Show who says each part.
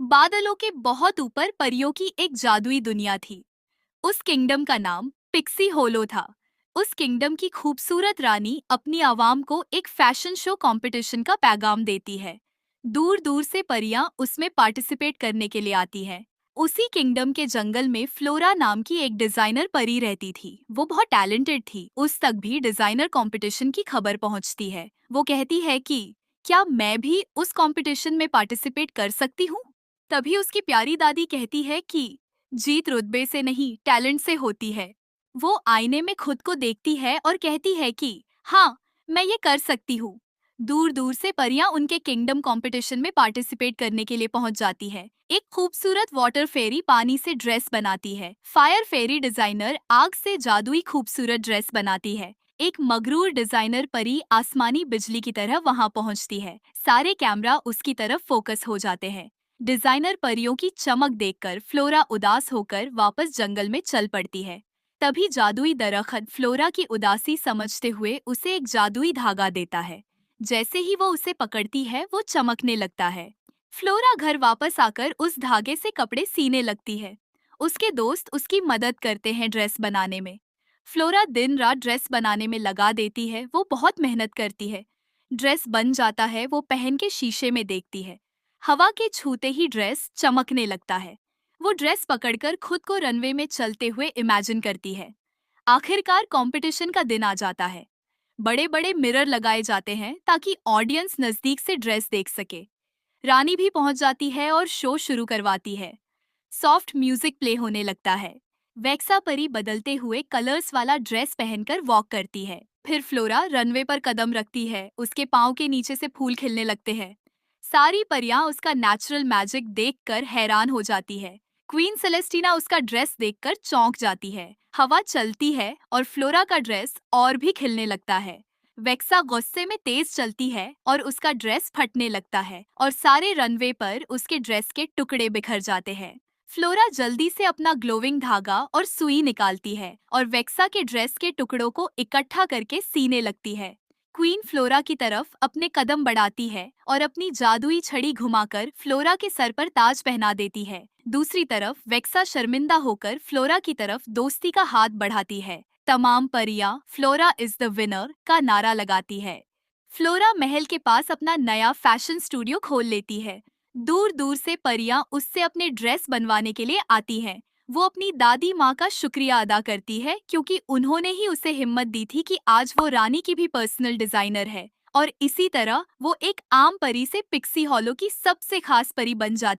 Speaker 1: बादलों के बहुत ऊपर परियों की एक जादुई दुनिया थी। उस किंगडम का नाम पिक्सी होलो था। उस किंगडम की खूबसूरत रानी अपनी आवाम को एक फैशन शो कंपटीशन का पैगाम देती है। दूर दूर से परियां उसमें पार्टिसिपेट करने के लिए आती हैं। उसी किंगडम के जंगल में फ्लोरा नाम की एक डिजाइनर परी रहती थी। वो बहुत टैलेंटेड थी। उस तक भी डिजाइनर कंपटीशन की खबर पहुंचती है। वो कहती है कि क्या मैं भी उस कंपटीशन में पार्टिसिपेट कर सकती हूँ। तभी उसकी प्यारी दादी कहती है कि जीत रुतबे से नहीं, टैलेंट से होती है। वो आईने में खुद को देखती है और कहती है कि हाँ, मैं ये कर सकती हूँ। दूर दूर से परियां उनके किंगडम कंपटीशन में पार्टिसिपेट करने के लिए पहुंच जाती है। एक खूबसूरत वाटर फेरी पानी से ड्रेस बनाती है। फायर फेरी डिजाइनर आग से जादुई खूबसूरत ड्रेस बनाती है। एक मगरूर डिजाइनर परी आसमानी बिजली की तरह वहां पहुंचती है। सारे कैमरा उसकी तरफ फोकस हो जाते हैं। डिजाइनर परियों की चमक देखकर फ्लोरा उदास होकर वापस जंगल में चल पड़ती है। तभी जादुई दरख्त फ्लोरा की उदासी समझते हुए उसे एक जादुई धागा देता है। जैसे ही वो उसे पकड़ती है वो चमकने लगता है। फ्लोरा घर वापस आकर उस धागे से कपड़े सीने लगती है। उसके दोस्त उसकी मदद करते हैं ड्रेस बनाने में। फ्लोरा दिन रात ड्रेस बनाने में लगा देती है। वो बहुत मेहनत करती है। ड्रेस बन जाता है। वो पहन के शीशे में देखती है। हवा के छूते ही ड्रेस चमकने लगता है। वो ड्रेस पकड़कर खुद को रनवे में चलते हुए इमेजिन करती है। आखिरकार कंपटीशन का दिन आ जाता है। बड़े बड़े मिरर लगाए जाते हैं ताकि ऑडियंस नजदीक से ड्रेस देख सके। रानी भी पहुंच जाती है और शो शुरू करवाती है। सॉफ्ट म्यूजिक प्ले होने लगता है। वैक्सा परी बदलते हुए कलर्स वाला ड्रेस पहनकर वॉक करती है। फिर फ्लोरा रनवे पर कदम रखती है। उसके पाँव के नीचे से फूल खिलने लगते हैं। सारी परियां उसका नेचुरल मैजिक देखकर हैरान हो जाती है। क्वीन सेलेस्टिना उसका ड्रेस देखकर चौंक जाती है। हवा चलती है और फ्लोरा का ड्रेस और भी खिलने लगता है। वेक्सा गुस्से में तेज चलती है और उसका ड्रेस फटने लगता है और सारे रनवे पर उसके ड्रेस के टुकड़े बिखर जाते हैं। फ्लोरा जल्दी से अपना ग्लोविंग धागा और सुई निकालती है और वेक्सा के ड्रेस के टुकड़ों को इकट्ठा करके सीने लगती है। क्वीन फ्लोरा की तरफ अपने कदम बढ़ाती है और अपनी जादुई छड़ी घुमाकर फ्लोरा के सर पर ताज पहना देती है। दूसरी तरफ वेक्सा शर्मिंदा होकर फ्लोरा की तरफ दोस्ती का हाथ बढ़ाती है। तमाम परियां फ्लोरा इज द विनर का नारा लगाती है। फ्लोरा महल के पास अपना नया फैशन स्टूडियो खोल लेती है। दूर दूर से परियां उससे अपने ड्रेस बनवाने के लिए आती हैं। वो अपनी दादी माँ का शुक्रिया अदा करती है क्योंकि उन्होंने ही उसे हिम्मत दी थी कि आज वो रानी की भी पर्सनल डिजाइनर है। और इसी तरह वो एक आम परी से पिक्सी हॉलो की सबसे खास परी बन जाती